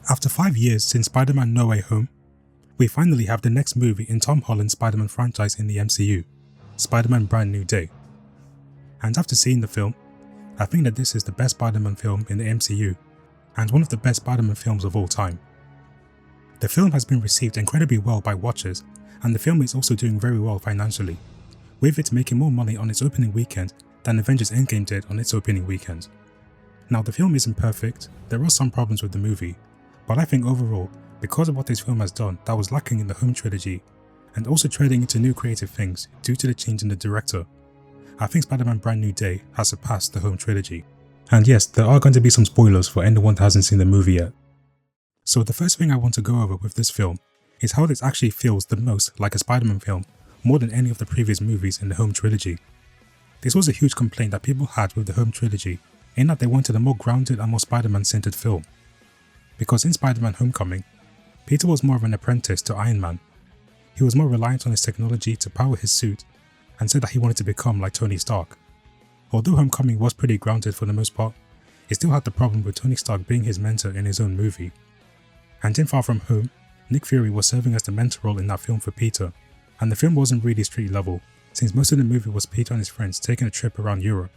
After 5 years since Spider-Man No Way Home, we finally have the next movie in Tom Holland's Spider-Man franchise in the MCU, Spider-Man Brand New Day. And after seeing the film, I think that this is the best Spider-Man film in the MCU, and one of the best Spider-Man films of all time. The film has been received incredibly well by watchers, and the film is also doing very well financially, with it making more money on its opening weekend than Avengers Endgame did on its opening weekend. Now, the film isn't perfect, there are some problems with the movie, but I think overall, because of what this film has done that was lacking in the Home Trilogy, and also treading into new creative things due to the change in the director, I think Spider-Man Brand New Day has surpassed the Home Trilogy. And yes, there are going to be some spoilers for anyone that hasn't seen the movie yet. So the first thing I want to go over with this film is how this actually feels the most like a Spider-Man film, more than any of the previous movies in the Home Trilogy. This was a huge complaint that people had with the Home Trilogy, in that they wanted a more grounded and more Spider-Man centered film. Because in Spider-Man Homecoming, Peter was more of an apprentice to Iron Man. He was more reliant on his technology to power his suit, and said that he wanted to become like Tony Stark. Although Homecoming was pretty grounded for the most part, it still had the problem with Tony Stark being his mentor in his own movie. And in Far From Home, Nick Fury was serving as the mentor role in that film for Peter, and the film wasn't really street level, since most of the movie was Peter and his friends taking a trip around Europe.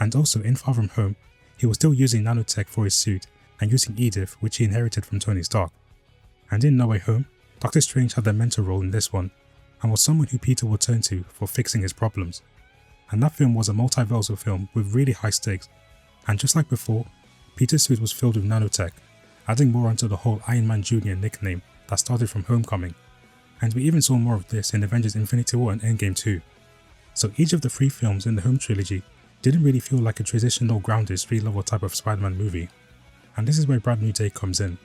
And also in Far From Home, he was still using nanotech for his suit and using Edith, which he inherited from Tony Stark. And in No Way Home, Doctor Strange had the mentor role in this one, and was someone who Peter would turn to for fixing his problems. And that film was a multiversal film with really high stakes, and just like before, Peter's suit was filled with nanotech, adding more onto the whole Iron Man Jr. nickname that started from Homecoming. And we even saw more of this in Avengers Infinity War and Endgame too. So each of the 3 films in the Home Trilogy didn't really feel like a traditional grounded street level type of Spider-Man movie. And this is where Brand New Day comes in.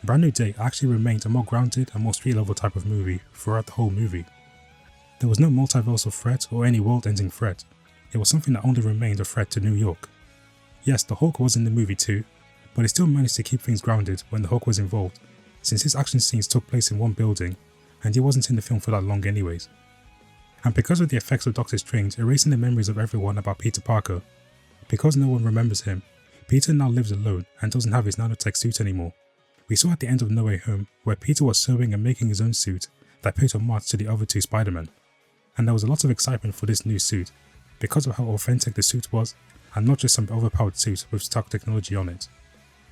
Brand New Day actually remained a more grounded and more street level type of movie throughout the whole movie. There was no multiversal threat or any world-ending threat. It was something that only remained a threat to New York. Yes, the Hulk was in the movie too, but it still managed to keep things grounded when the Hulk was involved, since his action scenes took place in one building, and he wasn't in the film for that long anyways. And because of the effects of Doctor Strange erasing the memories of everyone about Peter Parker, because no one remembers him, Peter now lives alone and doesn't have his nanotech suit anymore. We saw at the end of No Way Home where Peter was sewing and making his own suit that paid homage to the other 2 Spider-Men. And there was a lot of excitement for this new suit, because of how authentic the suit was, and not just some overpowered suit with stock technology on it.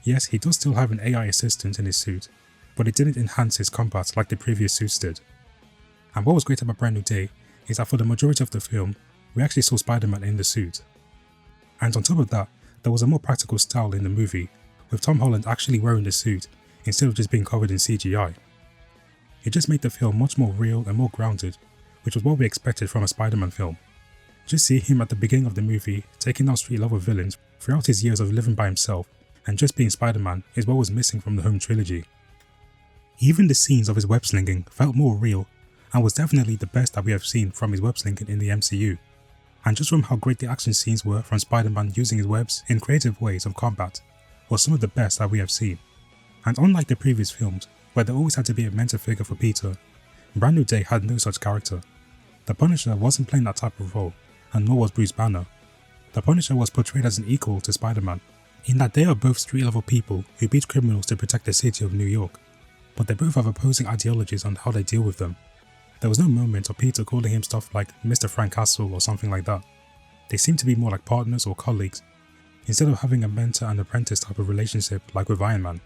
Yes, he does still have an AI assistant in his suit, but it didn't enhance his combat like the previous suits did. And what was great about Brand New Day is that for the majority of the film, we actually saw Spider-Man in the suit. And on top of that, there was a more practical style in the movie, with Tom Holland actually wearing the suit instead of just being covered in CGI. It just made the film much more real and more grounded, which was what we expected from a Spider-Man film. Just see him at the beginning of the movie taking out street level villains throughout his years of living by himself and just being Spider-Man is what was missing from the Home Trilogy. Even the scenes of his web slinging felt more real and was definitely the best that we have seen from his web slinging in the MCU. And just from how great the action scenes were from Spider-Man using his webs in creative ways of combat was some of the best that we have seen. And unlike the previous films, where there always had to be a mentor figure for Peter, Brand New Day had no such character. The Punisher wasn't playing that type of role, and nor was Bruce Banner. The Punisher was portrayed as an equal to Spider-Man, in that they are both street-level people who beat criminals to protect the city of New York, but they both have opposing ideologies on how they deal with them. There was no moment of Peter calling him stuff like Mr. Frank Castle or something like that. They seemed to be more like partners or colleagues, instead of having a mentor and apprentice type of relationship like with Iron Man.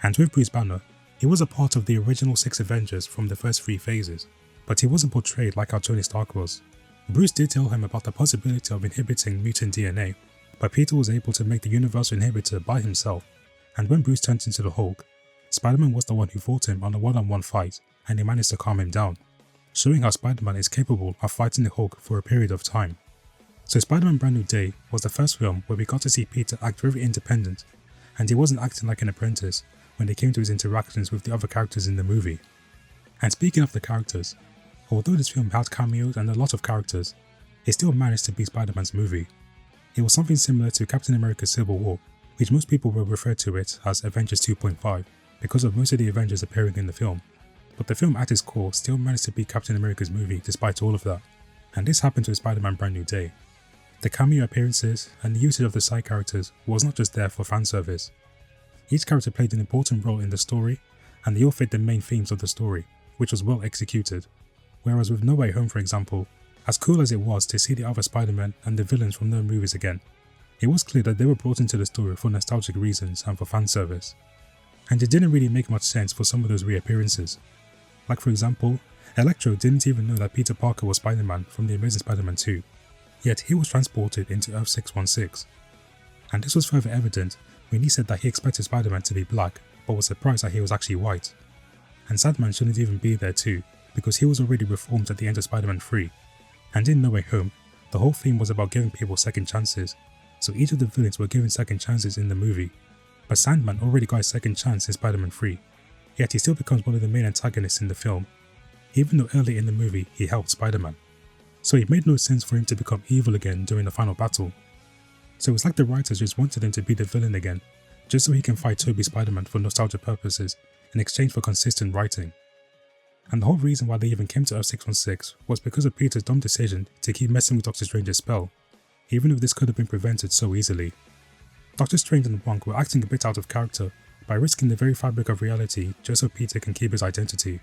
And with Bruce Banner, he was a part of the original 6 Avengers from the first 3 phases, but he wasn't portrayed like how Tony Stark was. Bruce did tell him about the possibility of inhibiting mutant DNA, but Peter was able to make the universal inhibitor by himself, and when Bruce turned into the Hulk, Spider-Man was the one who fought him on a one-on-one fight, and he managed to calm him down, showing how Spider-Man is capable of fighting the Hulk for a period of time. So Spider-Man Brand New Day was the first film where we got to see Peter act very independent, and he wasn't acting like an apprentice when it came to his interactions with the other characters in the movie. And speaking of the characters, although this film had cameos and a lot of characters, it still managed to be Spider-Man's movie. It was something similar to Captain America Civil War, which most people will refer to it as Avengers 2.5 because of most of the Avengers appearing in the film. But the film at its core still managed to be Captain America's movie despite all of that, and this happened with Spider-Man Brand New Day. The cameo appearances and the usage of the side characters was not just there for fan service. Each character played an important role in the story, and they all fit the main themes of the story, which was well executed. Whereas with No Way Home, for example, as cool as it was to see the other Spider-Man and the villains from those movies again, it was clear that they were brought into the story for nostalgic reasons and for fan service. And it didn't really make much sense for some of those reappearances. Like for example, Electro didn't even know that Peter Parker was Spider-Man from The Amazing Spider-Man 2, yet he was transported into Earth 616. And this was further evident when he said that he expected Spider-Man to be black, but was surprised that he was actually white. And Sandman shouldn't even be there too, because he was already reformed at the end of Spider-Man 3. And in No Way Home, the whole theme was about giving people second chances, so each of the villains were given second chances in the movie. But Sandman already got a second chance in Spider-Man 3, yet he still becomes one of the main antagonists in the film, even though early in the movie he helped Spider-Man. So it made no sense for him to become evil again during the final battle. So it's like the writers just wanted him to be the villain again, just so he can fight Tobey Spider-Man for nostalgia purposes in exchange for consistent writing. And the whole reason why they even came to Earth 616 was because of Peter's dumb decision to keep messing with Doctor Strange's spell, even if this could have been prevented so easily. Doctor Strange and Wong were acting a bit out of character by risking the very fabric of reality just so Peter can keep his identity.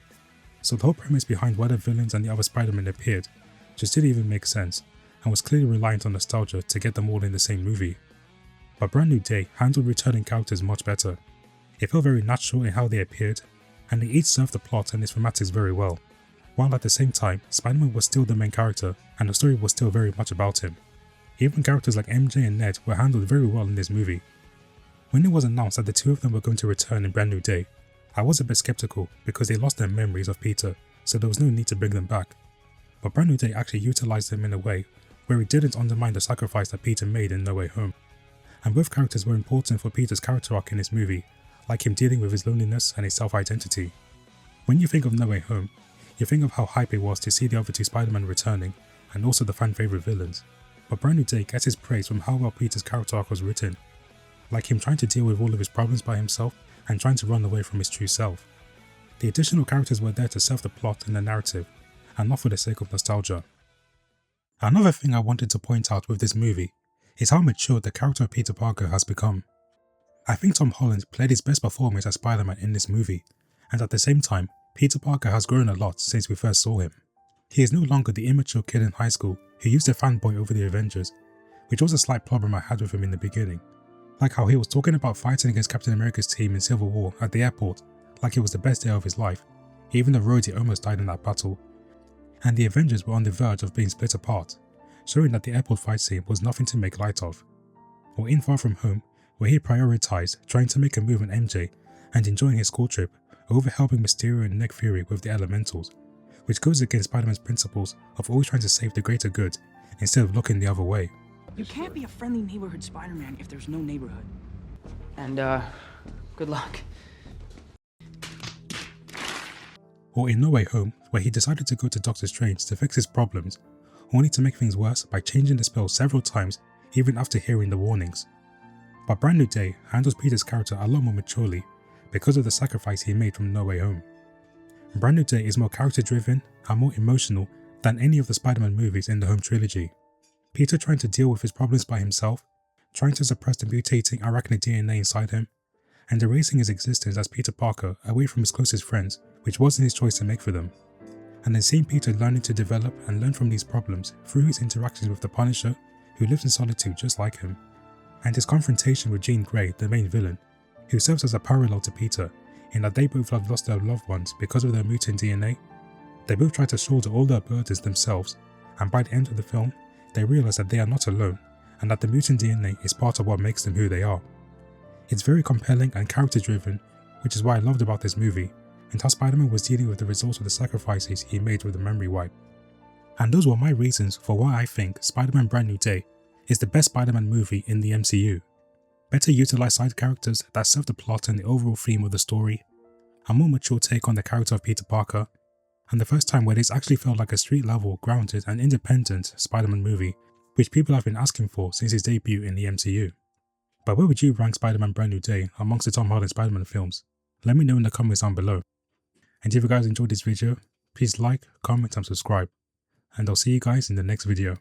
So the whole premise behind why the villains and the other Spider-Man appeared just didn't even make sense, and was clearly reliant on nostalgia to get them all in the same movie. But Brand New Day handled returning characters much better. It felt very natural in how they appeared, and they each served the plot and its thematics very well, while at the same time Spider-Man was still the main character and the story was still very much about him. Even characters like MJ and Ned were handled very well in this movie. When it was announced that the two of them were going to return in Brand New Day, I was a bit skeptical because they lost their memories of Peter, so there was no need to bring them back. But Brand New Day actually utilised them in a way where it didn't undermine the sacrifice that Peter made in No Way Home. And both characters were important for Peter's character arc in this movie, like him dealing with his loneliness and his self-identity. When you think of No Way Home, you think of how hype it was to see the other two Spider-Man returning, and also the fan-favourite villains. But Brand New Day gets his praise from how well Peter's character arc was written, like him trying to deal with all of his problems by himself and trying to run away from his true self. The additional characters were there to serve the plot and the narrative, and not for the sake of nostalgia. Another thing I wanted to point out with this movie is how mature the character of Peter Parker has become. I think Tom Holland played his best performance as Spider-Man in this movie, and at the same time, Peter Parker has grown a lot since we first saw him. He is no longer the immature kid in high school who used to fanboy over the Avengers, which was a slight problem I had with him in the beginning. Like how he was talking about fighting against Captain America's team in Civil War at the airport like it was the best day of his life, even though Rhodey almost died in that battle, and the Avengers were on the verge of being split apart, showing that the airport fight scene was nothing to make light of. Or in Far From Home, where he prioritized trying to make a move on MJ and enjoying his school trip over helping Mysterio and Nick Fury with the elementals, which goes against Spider-Man's principles of always trying to save the greater good instead of looking the other way. You can't be a friendly neighborhood Spider-Man if there's no neighborhood. And, good luck. Or in No Way Home, where he decided to go to Doctor Strange to fix his problems, only to make things worse by changing the spell several times even after hearing the warnings. But Brand New Day handles Peter's character a lot more maturely because of the sacrifice he made from No Way Home. Brand New Day is more character driven and more emotional than any of the Spider-Man movies in the Home Trilogy. Peter trying to deal with his problems by himself, trying to suppress the mutating arachnid DNA inside him, and erasing his existence as Peter Parker away from his closest friends, which wasn't his choice to make for them. And then seeing Peter learning to develop and learn from these problems through his interactions with the Punisher, who lives in solitude just like him, and his confrontation with Jean Grey, the main villain, who serves as a parallel to Peter in that they both have lost their loved ones because of their mutant DNA. They both try to shoulder all their burdens themselves, and by the end of the film, they realize that they are not alone and that the mutant DNA is part of what makes them who they are. It's very compelling and character driven, which is what I loved about this movie, and how Spider-Man was dealing with the results of the sacrifices he made with the memory wipe. And those were my reasons for why I think Spider-Man Brand New Day is the best Spider-Man movie in the MCU. Better utilized side characters that serve the plot and the overall theme of the story, a more mature take on the character of Peter Parker, and the first time where this actually felt like a street-level, grounded and independent Spider-Man movie, which people have been asking for since his debut in the MCU. But where would you rank Spider-Man Brand New Day amongst the Tom Holland Spider-Man films? Let me know in the comments down below. And if you guys enjoyed this video, please like, comment and subscribe. And I'll see you guys in the next video.